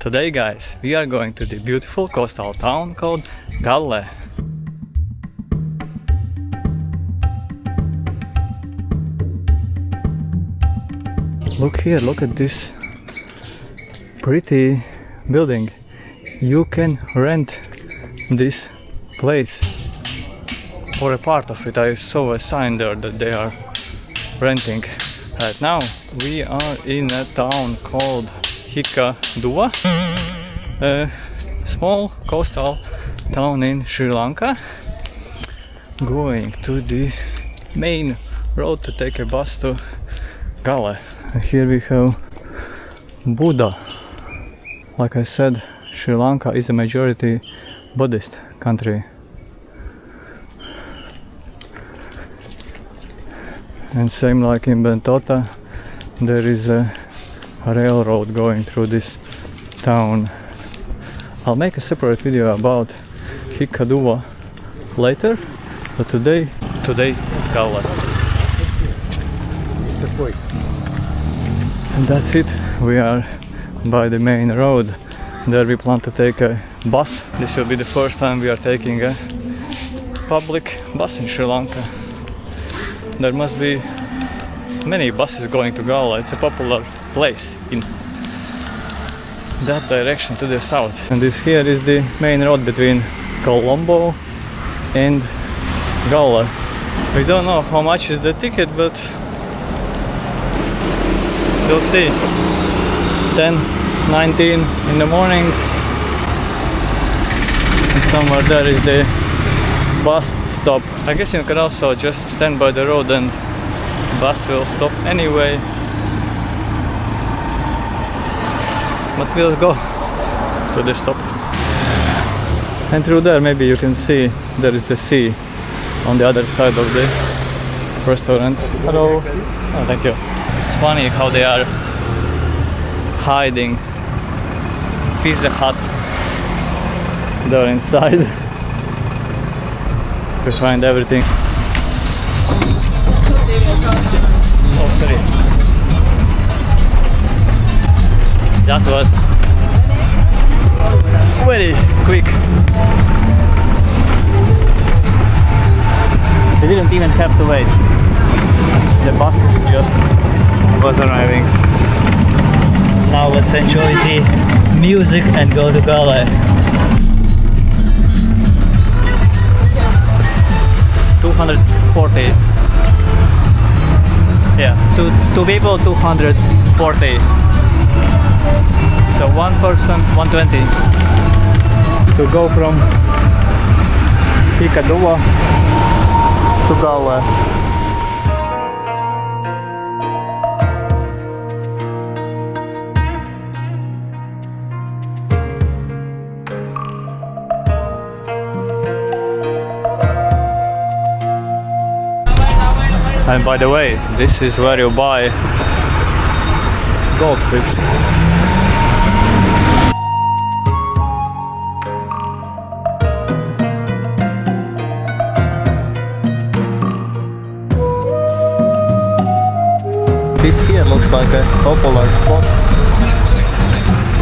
Today guys, we are going to the beautiful coastal town called Galle. Look here, look at this pretty building. You can rent this place or a part of it. I saw a sign there that they are renting. Right now we are in a town called Hikkaduwa, a small coastal town in Sri Lanka. Going to the main road to take a bus to Galle. Here we have Buddha. Like I said, Sri Lanka is a majority Buddhist country. And same like in Bentota, there is a railroad going through this town. I'll make a separate video about Hikkaduwa later, but today Galle. And that's it, we are by the main road. There we plan to take a bus. This will be the first time we are taking a public bus in Sri Lanka. There must be many buses going to Galle. It's a popular place in that direction to the south. And this here is the main road between Colombo and Galle. We don't know how much is the ticket, but we'll see. 10:19 in the morning, and somewhere there is the bus stop. I guess you can also just stand by the road and the bus will stop anyway. But we'll go to the stop. And through there maybe you can see there is the sea on the other side of the restaurant. Hello. Oh, thank you. It's funny how they are hiding Pizza Hut there inside to find everything. Oh, sorry. That was very quick. We didn't even have to wait. The bus just was arriving. Now let's enjoy the music and go to Galle. 240. Yeah, two people, 240. So one person, 120. To go from Hikkaduwa to Galle. And by the way, this is where you buy goldfish. This here looks like a popular spot.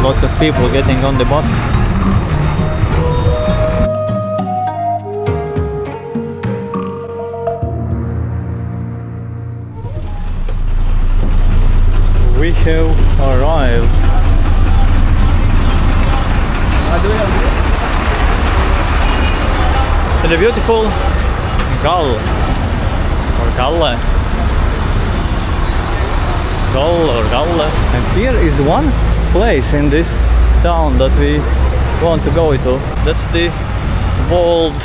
Lots of people getting on the bus. We have arrived. To the beautiful Galle or Galle. Galle. And here is one place in this town that we want to go to. That's the old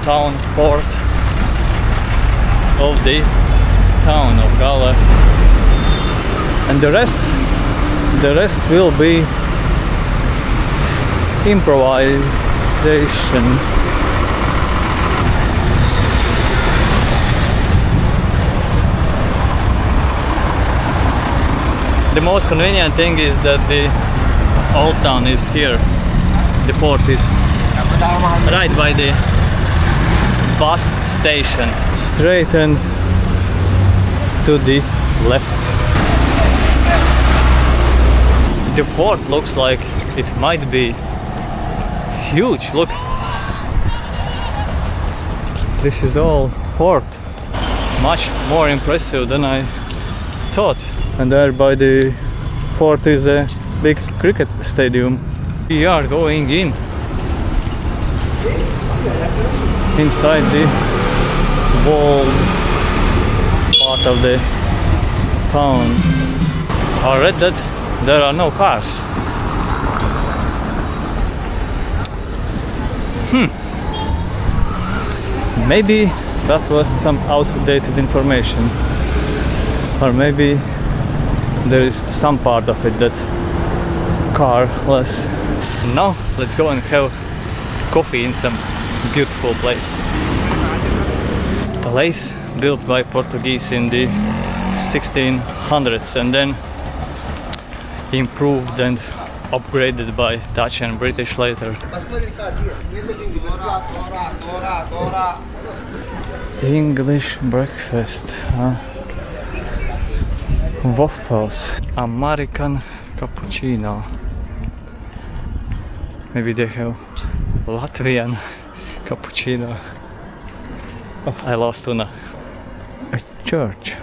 town fort of the town of Galle. And the rest will be improvisation. The most convenient thing is that the old town is here. The fort is right by the bus station. Straight and to the left. The fort looks like it might be huge. Look, this is all fort. Much more impressive than I thought. And there by the fort is a big cricket stadium. We are going inside the walled part of the town. I read that there are no cars. Maybe that was some outdated information, or maybe there is some part of it that's carless. Now let's go and have coffee in some beautiful place. Place built by Portuguese in the 1600s and then improved and upgraded by Dutch and British later. English breakfast, waffles, American cappuccino. Maybe they have Latvian cappuccino. Oh, I lost tuna. A church.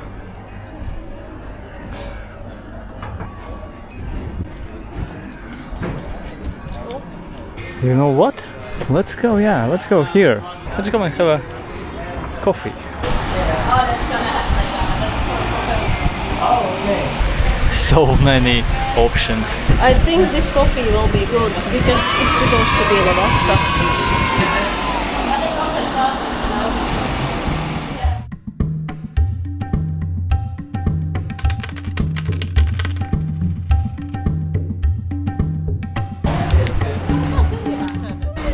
You know what? Let's go, let's go here. Let's go and have a coffee. So many options. I think this coffee will be good because it's supposed to be Lavazza.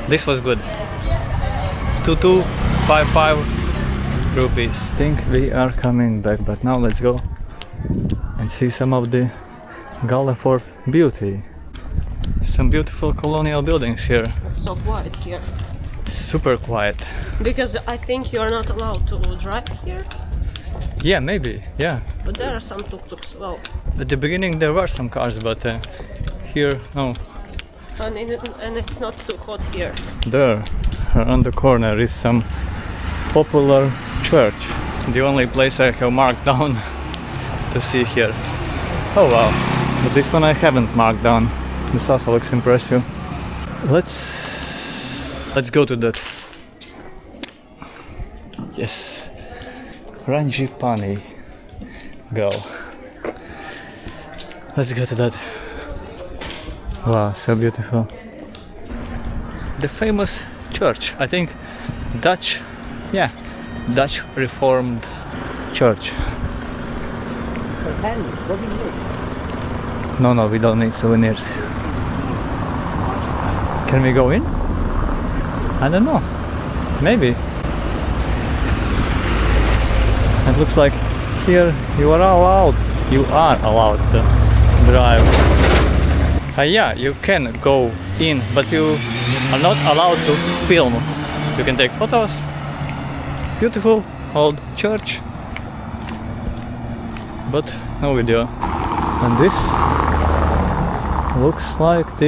This was good. 2255 rupees. I think we are coming back, but now let's go and see some of the Galle Fort beauty. Some beautiful colonial buildings here. It's so quiet here. Super quiet. Because I think you're not allowed to drive here. Yeah, maybe, yeah. But there are some tuk-tuks. Well, at the beginning there were some cars, but here, no. And it's not too hot here. There, on the corner, is some popular church. The only place I have marked down to see here. Oh wow, but this one I haven't marked down. This also looks impressive. Let's go to that. Yes, Frangipani. Go. Let's go to that. Wow, so beautiful. The famous church, I think Dutch Reformed Church. No, we don't need souvenirs. Can we go in? I don't know. Maybe. It looks like here you are allowed to drive. Yeah, you can go in, but you are not allowed to film. You can take photos. Beautiful old church, but no video. And this looks like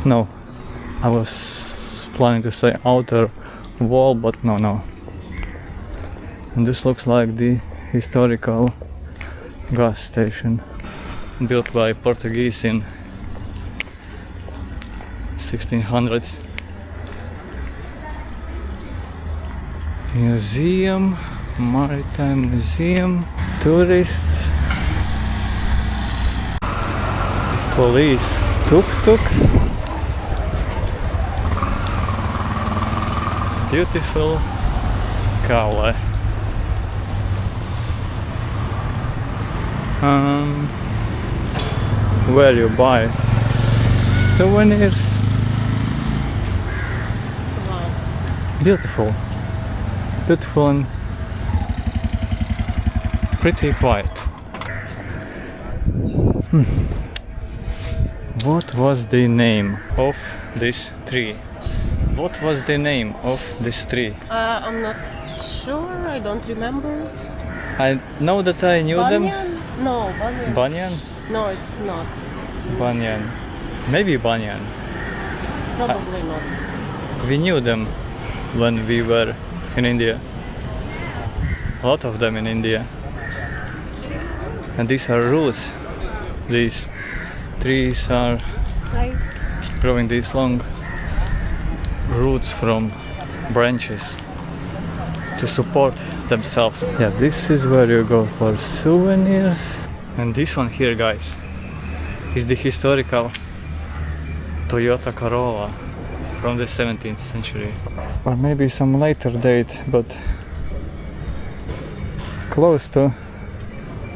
no, I was planning to say outer wall, but no. And this looks like the historical gas station built by Portuguese in 1600s. Museum, maritime museum, tourists, police, tuk-tuk, beautiful Galle. Where you buy souvenirs. Wow. Beautiful and pretty quiet. What was the name of this tree? What was the name of this tree? I'm not sure, I don't remember. I know that I knew them. Banyan? No, banyan. Banyan? No, it's not. Banyan. Maybe banyan. Probably not. We knew them when we were in India. A lot of them in India. And these are roots. These trees are Right. growing these long roots from branches to support themselves. Yeah, this is where you go for souvenirs. And this one here, guys, is the historical Toyota Corolla from the 17th century. Or maybe some later date, but close to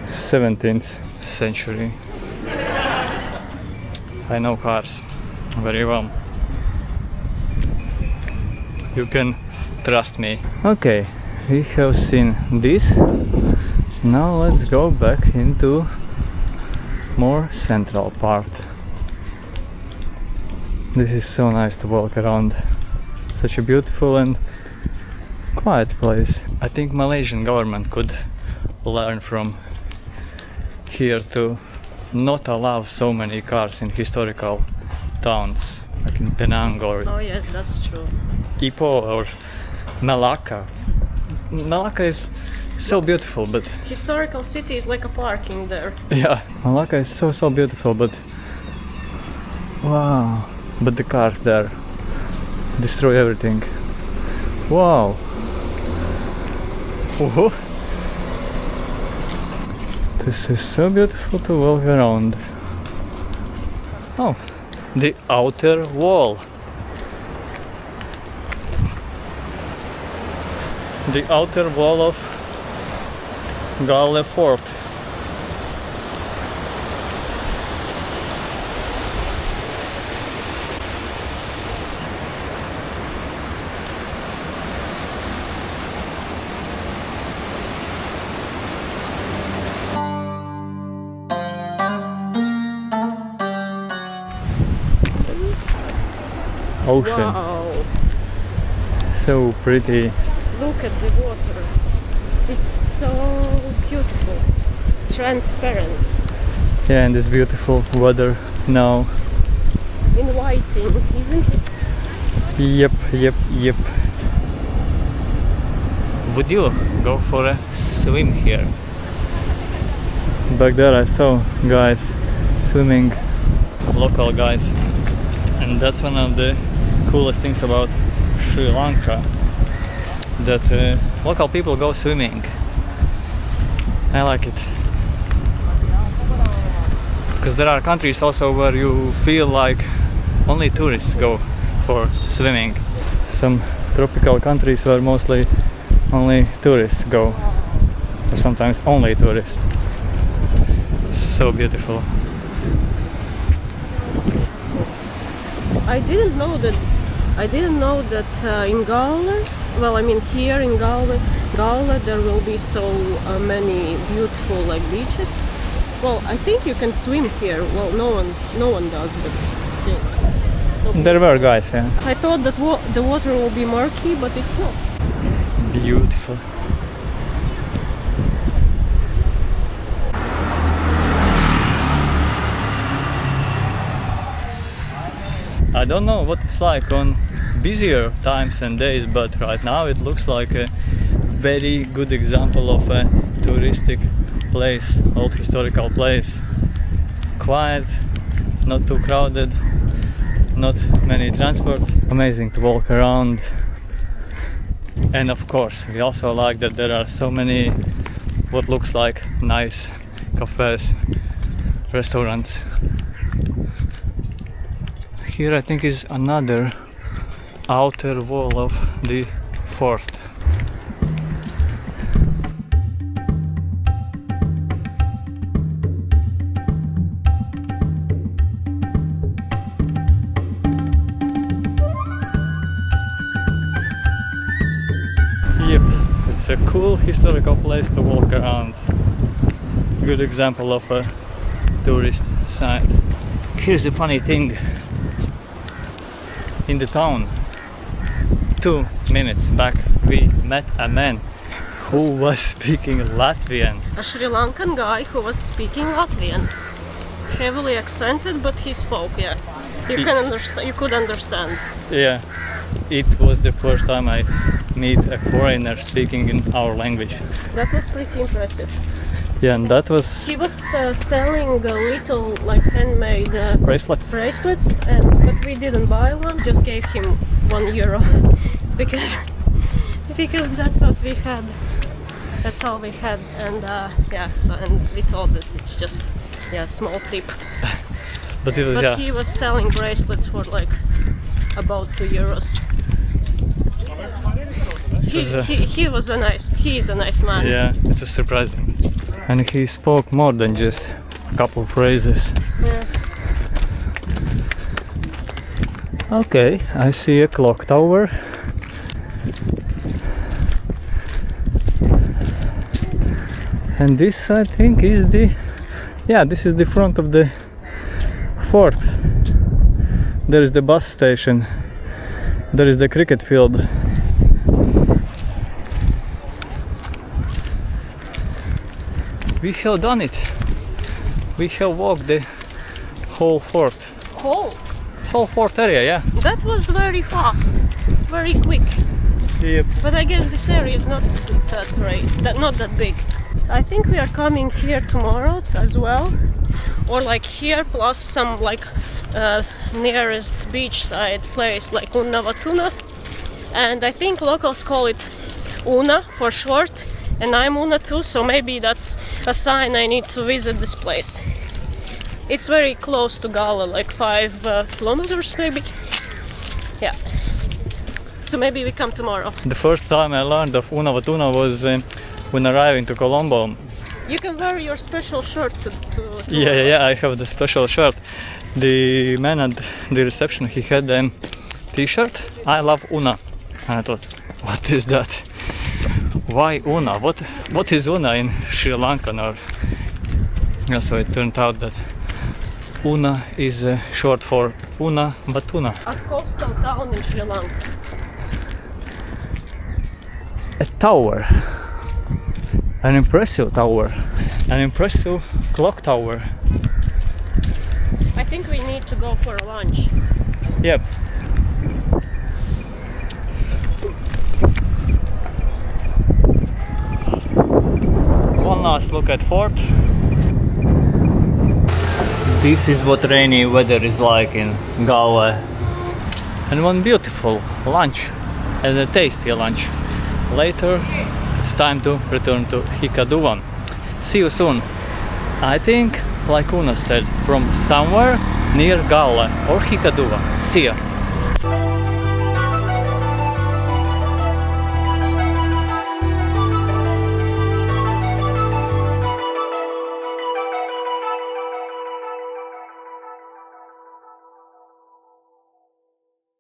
17th century. I know cars very well. You can trust me. Okay, we have seen this. Now let's go back into more central part. This is so nice to walk around. Such a beautiful and quiet place. I think Malaysian government could learn from here to not allow so many cars in historical towns like in Penang or Oh yes, that's true. Ipoh or Malacca. Malacca is so beautiful, but Historical city is like a parking there. yeah, Malacca is so beautiful, but wow, but the cars there destroy everything. Wow. Woohoo. This is so beautiful to walk around. Oh, the outer wall. The outer wall of Galle Fort. Ocean. Wow. So pretty. Look at the water. It's so beautiful. Transparent. Yeah, and this beautiful weather now. Inviting, isn't it? Yep. Would you go for a swim here? Back there I saw guys swimming, local guys, and that's one of the coolest things about Sri Lanka, that local people go swimming. I like it. Because there are countries also where you feel like only tourists go for swimming. Some tropical countries where mostly only tourists go, or sometimes only tourists. So beautiful. I didn't know that in Galle, well, I mean here in Galle there will be so many beautiful like beaches. Well, I think you can swim here. Well, no one does, but still. So There were guys, yeah. I thought that the water will be murky, but it's not. Beautiful. I don't know what it's like on busier times and days, but right now it looks like a very good example of a touristic place, old historical place. Quiet, not too crowded, not many transport. Amazing to walk around. And of course, we also like that there are so many what looks like nice cafes, restaurants. Here I think is another outer wall of the fort. Yep, it's a cool historical place to walk around. Good example of a tourist site. Here's the funny thing. In the town, 2 minutes back, we met a man who was speaking Latvian. A Sri Lankan guy who was speaking Latvian. heavily accented, but he spoke. Yeah, you can understand. You could understand. Yeah, it was the first time I meet a foreigner speaking in our language. That was pretty impressive. Yeah, and that was He was selling a little like handmade bracelets. but we didn't buy one. Just gave him €1 because that's what we had. That's all we had, and and we thought that it's just small tip. But it was But he was selling bracelets for like about €2. He is a nice man. Yeah, it was surprising. And he spoke more than just a couple phrases. Yeah. Okay, I see a clock tower. And this, I think, is this is the front of the fort. There is the bus station. There is the cricket field. We have done it. We have walked the whole fort. Whole fort area, yeah. That was very fast, very quick. Yep. But I guess this area is not that great, not that big. I think we are coming here tomorrow as well, or like here plus some like nearest beachside place like Unnavatuna, and I think locals call it Una for short, and I'm Una too, so maybe that's a sign I need to visit this place. It's very close to Galle, like 5 kilometers maybe. Yeah. So maybe we come tomorrow. The first time I learned of Unnavatuna was when arriving to Colombo. You can wear your special shirt to Yeah, I have the special shirt. The man at the reception, he had a t-shirt, I love Una. And I thought, what is that? Why Una? What is Una in Sri Lanka? Or yeah, so it turned out that Una is short for Unnavatuna. A coastal town in Sri Lanka. A tower. An impressive tower. An impressive clock tower. I think we need to go for a lunch. Yep. One last look at fort. This is what rainy weather is like in Galle. And one beautiful lunch, and a tasty lunch. Later it's time to return to Hikkaduwa. See you soon. I think, like Una said, from somewhere near Galle or Hikkaduwa. See ya.